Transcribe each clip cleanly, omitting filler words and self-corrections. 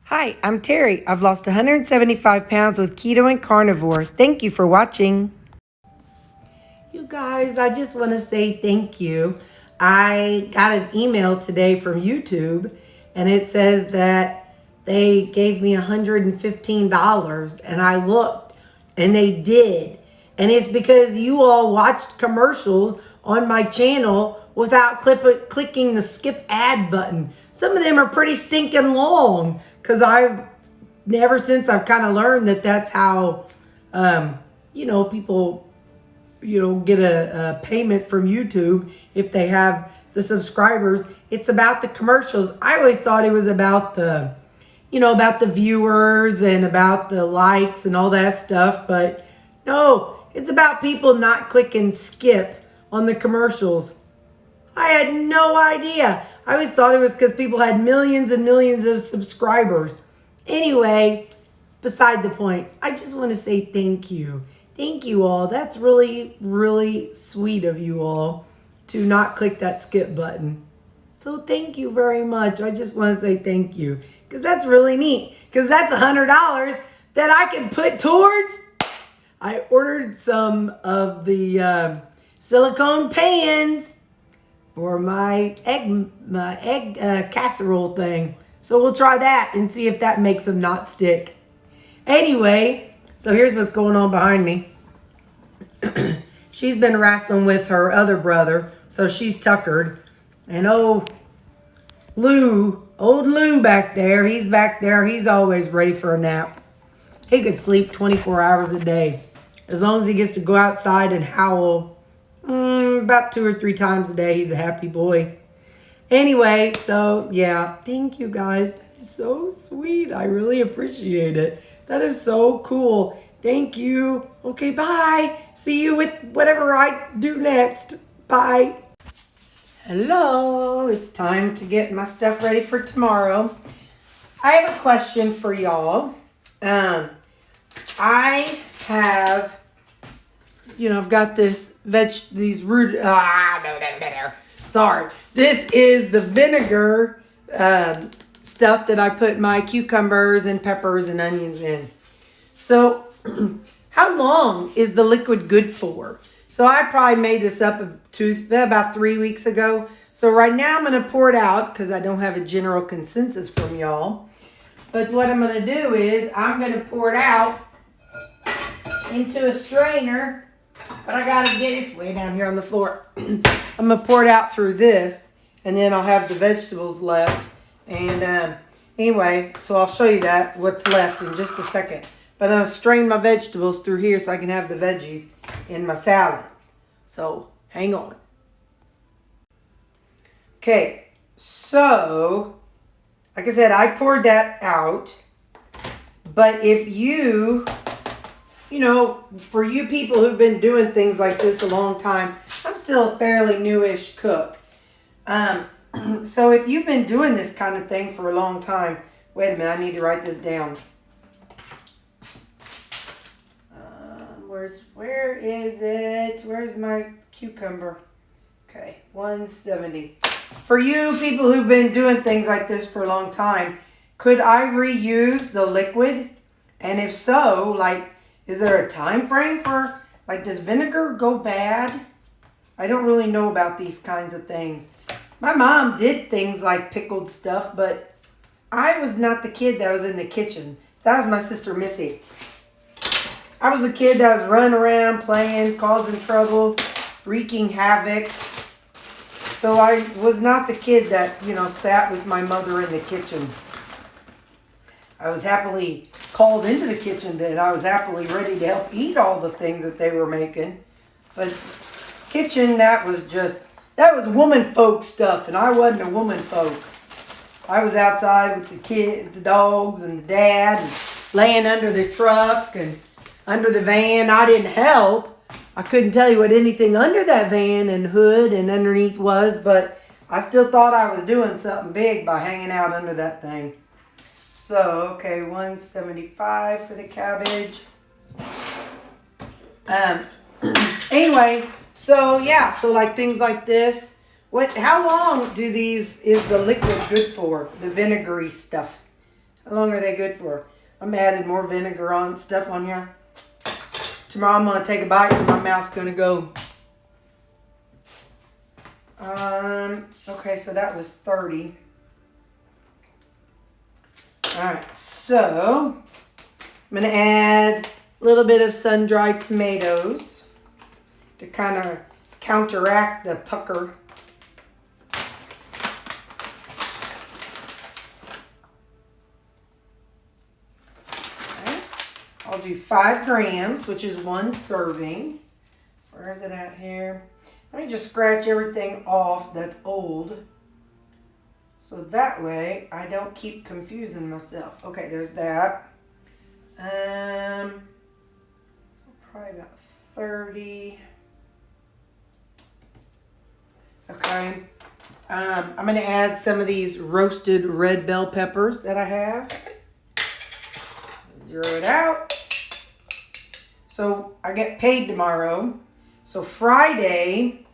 Hi, I'm Terry. I've lost 175 pounds with keto and carnivore. Thank you for watching. You guys, I just want to say thank you. I got an email today from YouTube and it says that they gave me $115 and I looked and they did. And it's because you all watched commercials on my channel without clicking the skip ad button. Some of them are pretty stinking long because ever since I've kind of learned that that's how, people get a payment from YouTube if they have the subscribers. It's about the commercials. I always thought it was about about the viewers and about the likes and all that stuff. But no, it's about people not clicking skip on the commercials. I had no idea. I always thought it was because people had millions and millions of subscribers. Anyway, beside the point, I just want to say thank you. Thank you all. That's really, really sweet of you all to not click that skip button. So thank you very much. I just want to say thank you because that's really neat because that's $100 that I can put towards. I ordered some of the silicone pans for my egg casserole thing. So we'll try that and see if that makes them not stick. Anyway, so here's what's going on behind me. She's been wrestling with her other brother, so she's tuckered. And old Lou back there, he's back there. He's always ready for a nap. He could sleep 24 hours a day. As long as he gets to go outside and howl about 2 or 3 times a day, he's a happy boy. Anyway, so yeah, thank you guys. That is so sweet. I really appreciate it. That is so cool. Thank you. Okay, bye. See you with whatever I do next. Bye. Hello. It's time to get my stuff ready for tomorrow. I have a question for y'all. I have, I've got this sorry. This is the vinegar stuff that I put my cucumbers and peppers and onions in. So how long is the liquid good for? So I probably made this up about 3 weeks ago. So right now I'm going to pour it out because I don't have a general consensus from y'all. But what I'm going to do is I'm going to pour it out into a strainer. But I got to get it way down here on the floor. I'm going to pour it out through this. And then I'll have the vegetables left. And anyway, so I'll show you what's left in just a second. But I'm going to strain my vegetables through here so I can have the veggies in my salad. So hang on. Okay, so like I said, I poured that out. But if for you people who've been doing things like this a long time, I'm still a fairly newish cook. So if you've been doing this kind of thing for a long time, wait a minute, I need to write this down. Where is it? Where's my cucumber? Okay, 170. For you people who've been doing things like this for a long time, could I reuse the liquid? And if so, is there a time frame for, does vinegar go bad? I don't really know about these kinds of things. My mom did things like pickled stuff, but I was not the kid that was in the kitchen. That was my sister Missy. I was a kid that was running around, playing, causing trouble, wreaking havoc. So I was not the kid that, sat with my mother in the kitchen. I was happily called into the kitchen and I was happily ready to help eat all the things that they were making. But kitchen, that was woman folk stuff, and I wasn't a woman folk. I was outside with the dogs and the dad, and laying under the truck and under the van. I didn't help. I couldn't tell you what anything under that van and hood and underneath was, but I still thought I was doing something big by hanging out under that thing. So, okay, 175 for the cabbage. Anyway, so yeah, so things like this. How long is the liquid good for? The vinegary stuff. How long are they good for? I'm adding more vinegar on stuff on here. Tomorrow I'm going to take a bite and my mouth's going to go. Okay, so that was 30. Alright, so I'm going to add a little bit of sun-dried tomatoes to kind of counteract the pucker. Okay. I'll do 5 grams, which is 1 serving. Where is it at here? Let me just scratch everything off that's old. So that way I don't keep confusing myself. Okay, there's that. Probably about 30. Okay. I'm going to add some of these roasted red bell peppers that I have. Zero it out. So I get paid tomorrow. So Friday,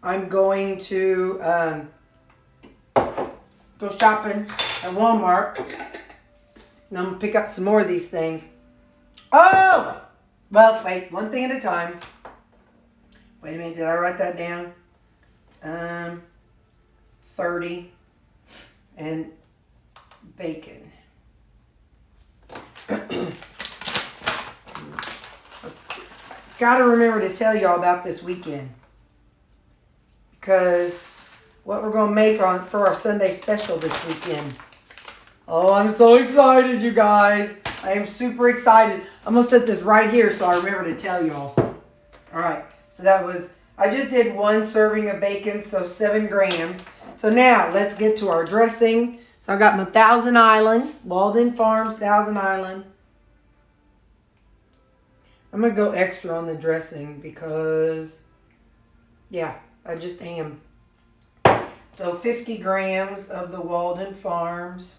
I'm going to go shopping at Walmart. And I'm going to pick up some more of these things. Oh! Well, wait. One thing at a time. Wait a minute. Did I write that down? 30. And bacon. Got to remember to tell y'all about this weekend. Because what we're going to make for our Sunday special this weekend. Oh, I'm so excited, you guys. I am super excited. I'm going to set this right here so I remember to tell y'all. All right. So that was, I just did 1 serving of bacon, so 7 grams. So now let's get to our dressing. So I got my Thousand Island, Walden Farms Thousand Island. I'm going to go extra on the dressing because, yeah, I just am. So 50 grams of the Walden Farms.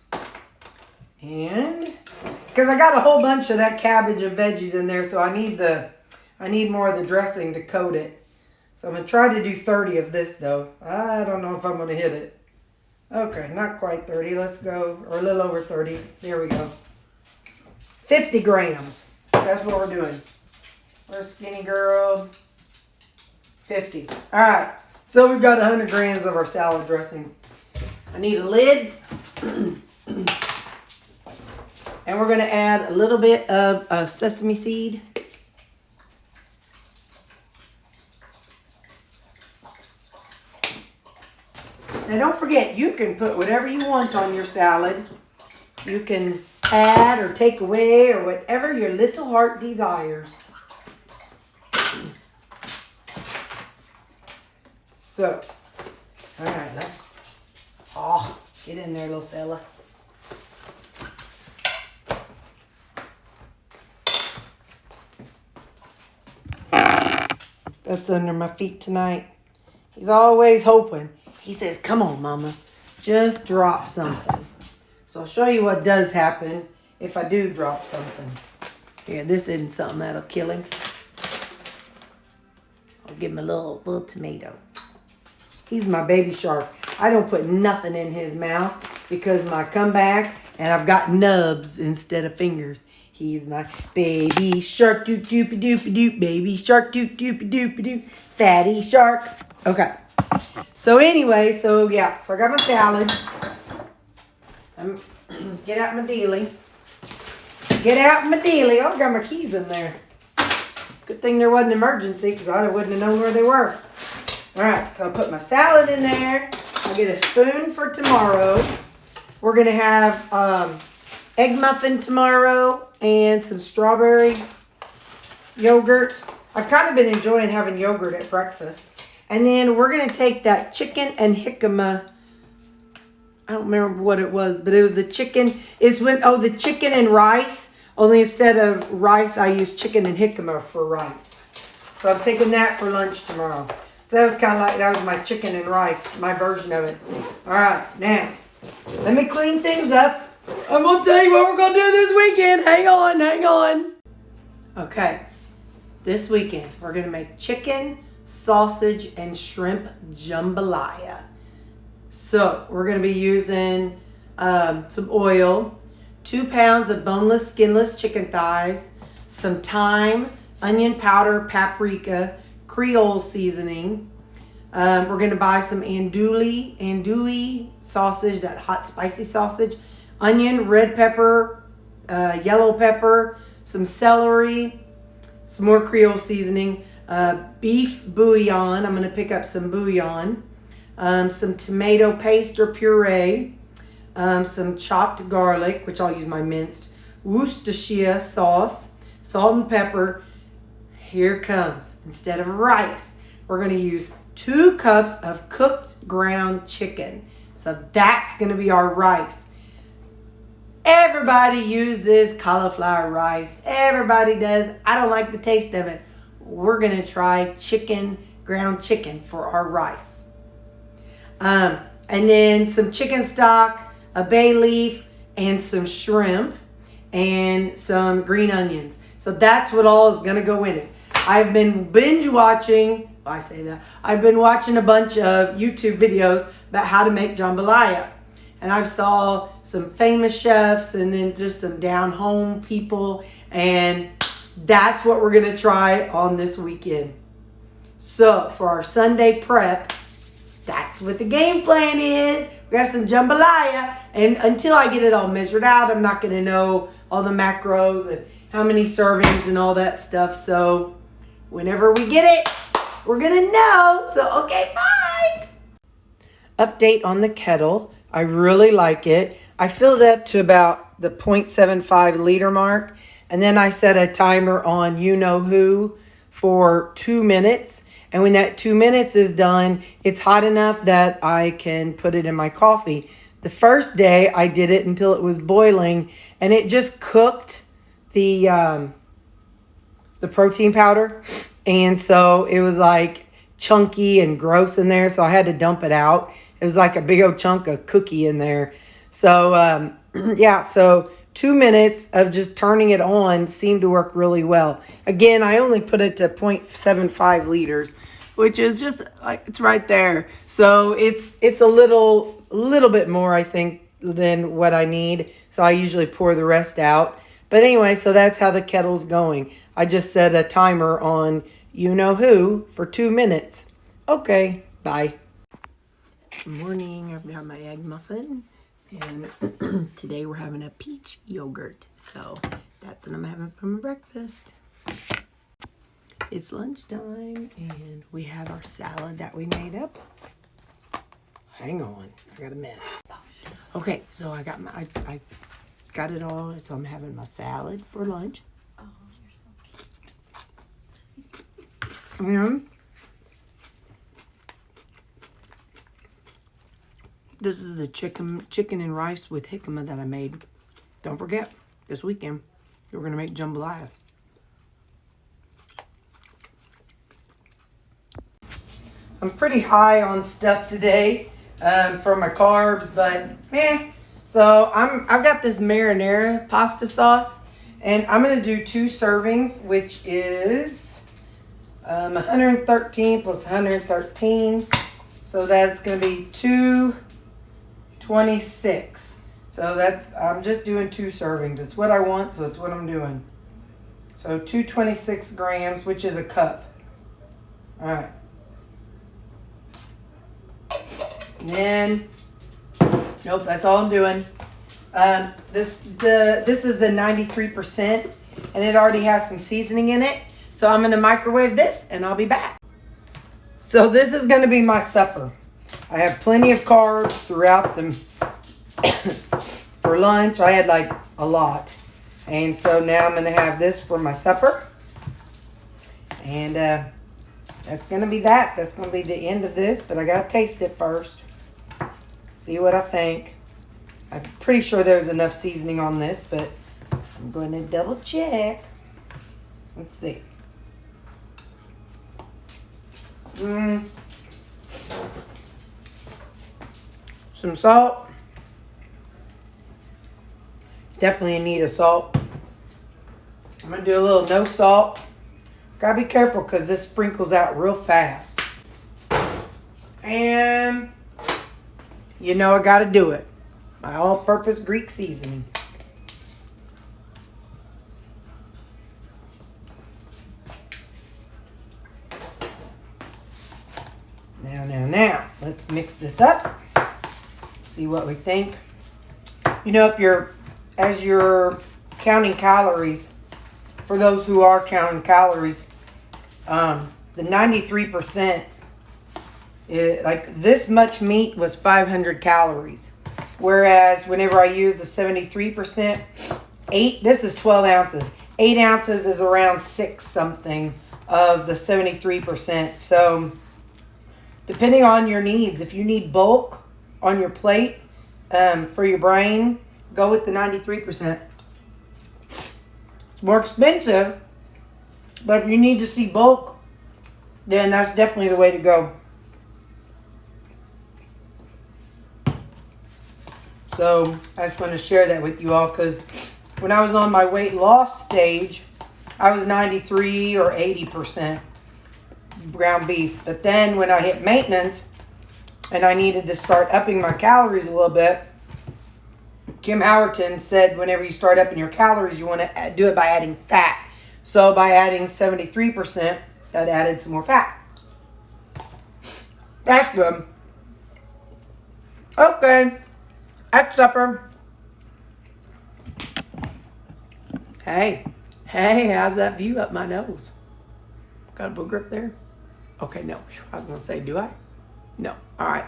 And because I got a whole bunch of that cabbage and veggies in there, so I need more of the dressing to coat it. So I'm going to try to do 30 of this though. I don't know if I'm going to hit it. Okay, not quite 30. Let's go, or a little over 30. There we go. 50 grams. That's what we're doing. We're a skinny girl. 50. All right. So we've got 100 grams of our salad dressing. I need a lid. And we're going to add a little bit of sesame seed. Now don't forget, you can put whatever you want on your salad. You can add or take away or whatever your little heart desires. So, all right, let's, get in there, little fella. That's under my feet tonight. He's always hoping. He says, come on, mama, just drop something. So I'll show you what does happen if I do drop something. Here, this isn't something that'll kill him. I'll give him a little tomato. He's my baby shark. I don't put nothing in his mouth because my comeback and I've got nubs instead of fingers. He's my baby shark, doop doopy doopy doop, baby shark, doop doopy doopy doop, fatty shark. Okay. So anyway, so I got my salad. Get out my dealie. Get out my dealie. Oh, I got my keys in there. Good thing there wasn't an emergency because I wouldn't have known where they were. All right, so I'll put my salad in there. I'll get a spoon for tomorrow. We're going to have egg muffin tomorrow and some strawberry yogurt. I've kind of been enjoying having yogurt at breakfast. And then we're going to take that chicken and jicama. I don't remember what it was, but it was the chicken. The chicken and rice. Only instead of rice, I use chicken and jicama for rice. So I'm taking that for lunch tomorrow. So that was kind of like, that was my chicken and rice, my version of it. All right, now, let me clean things up. I'm going to tell you what we're going to do this weekend. Hang on. Okay, this weekend, we're going to make chicken, sausage, and shrimp jambalaya. So, we're going to be using some oil, 2 pounds of boneless, skinless chicken thighs, some thyme, onion powder, paprika, Creole seasoning. We're going to buy some andouille sausage, that hot spicy sausage, onion, red pepper, yellow pepper, some celery, some more Creole seasoning, beef bouillon. I'm going to pick up some bouillon, some tomato paste or puree, some chopped garlic, which I'll use my minced, Worcestershire sauce, salt and pepper. Here it comes. Instead of rice, we're going to use 2 cups of cooked ground chicken. So that's going to be our rice. Everybody uses cauliflower rice. Everybody does. I don't like the taste of it. We're going to try ground chicken for our rice. And then some chicken stock, a bay leaf, and some shrimp, and some green onions. So that's what all is going to go in it. I've been binge watching, I've been watching a bunch of YouTube videos about how to make jambalaya. And I saw some famous chefs and then just some down home people. And that's what we're going to try on this weekend. So for our Sunday prep, that's what the game plan is. We have some jambalaya. And until I get it all measured out, I'm not going to know all the macros and how many servings and all that stuff. So whenever we get it, we're going to know. So, okay, bye. Update on the kettle. I really like it. I filled up to about the 0.75 liter mark. And then I set a timer on you-know-who for 2 minutes. And when that 2 minutes is done, it's hot enough that I can put it in my coffee. The first day, I did it until it was boiling. And it just cooked the protein powder. And so it was like chunky and gross in there. So I had to dump it out. It was like a big old chunk of cookie in there. So, yeah, so 2 minutes of just turning it on seemed to work really well. Again, I only put it to 0.75 liters, which is just like, it's right there. So it's a little bit more, I think, than what I need. So I usually pour the rest out. But anyway, so that's how the kettle's going. I just set a timer on you-know-who for 2 minutes. Okay, bye. Good morning. I've got my egg muffin. And today we're having a peach yogurt. So that's what I'm having for my breakfast. It's lunchtime and we have our salad that we made up. Hang on, I got a mess. Okay, so I got I got it all, so I'm having my salad for lunch. Oh, you're so cute. And this is the chicken and rice with jicama that I made. Don't forget, this weekend, we're going to make jambalaya. I'm pretty high on stuff today for my carbs, but so I've got this marinara pasta sauce, and I'm going to do 2 servings, which is 113 plus 113. So that's going to be 226. So I'm just doing 2 servings. It's what I want, so it's what I'm doing. So 226 grams, which is a cup. All right. And then, nope, that's all I'm doing. This is the 93%, and it already has some seasoning in it. So I'm going to microwave this, and I'll be back. So this is going to be my supper. I have plenty of carbs throughout them. For lunch, I had like a lot. And so now I'm going to have this for my supper. And that's going to be that. That's going to be the end of this. But I got to taste it first. See what I think. I'm pretty sure there's enough seasoning on this, but I'm going to double check. Let's see. Some salt. Definitely in need of salt. I'm going to do a little no salt. Gotta be careful because this sprinkles out real fast. And you know I gotta do it. My all-purpose Greek seasoning. let's mix this up. See what we think. You know, as you're counting calories, for those who are counting calories, the 93%, like this much meat was 500 calories. Whereas whenever I use the 73%, this is 12 ounces. 8 ounces is around 6 something of the 73%. So depending on your needs, if you need bulk on your plate for your brain, go with the 93%. It's more expensive, but if you need to see bulk, then that's definitely the way to go. So I just want to share that with you all, because when I was on my weight loss stage, I was 93 or 80% ground beef. But then when I hit maintenance and I needed to start upping my calories a little bit, Kim Howerton said whenever you start upping your calories, you want to do it by adding fat. So by adding 73%, that added some more fat. That's good. Okay. At supper. Hey, how's that view up my nose? Got a booger up there? Okay, no. I was going to say, do I? No. All right.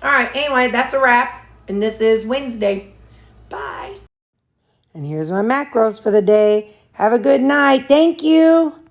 Anyway, that's a wrap. And this is Wednesday. Bye. And here's my macros for the day. Have a good night. Thank you.